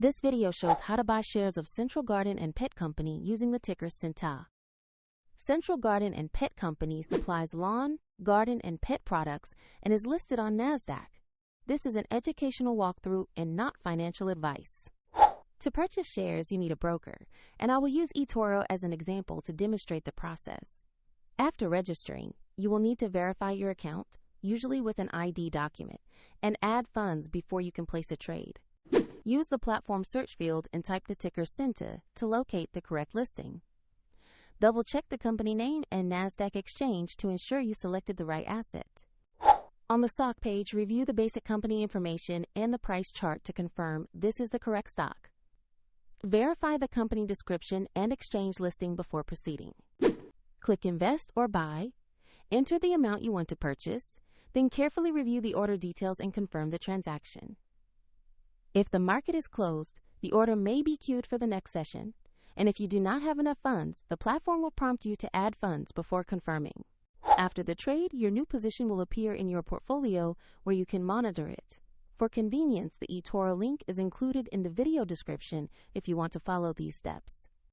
This video shows how to buy shares of Central Garden & Pet Company using the ticker CENTA. Central Garden & Pet Company supplies lawn, garden, and pet products and is listed on NASDAQ. This is an educational walkthrough and not financial advice. To purchase shares, you need a broker, and I will use eToro as an example to demonstrate the process. After registering, you will need to verify your account, usually with an ID document, and add funds before you can place a trade. Use the platform search field and type the ticker CENTA to locate the correct listing. Double-check the company name and NASDAQ exchange to ensure you selected the right asset. On the stock page, review the basic company information and the price chart to confirm this is the correct stock. Verify the company description and exchange listing before proceeding. Click Invest or Buy. Enter the amount you want to purchase, then carefully review the order details and confirm the transaction. If the market is closed, the order may be queued for the next session, and if you do not have enough funds, the platform will prompt you to add funds before confirming. After the trade, your new position will appear in your portfolio where you can monitor it. For convenience, the eToro link is included in the video description if you want to follow these steps.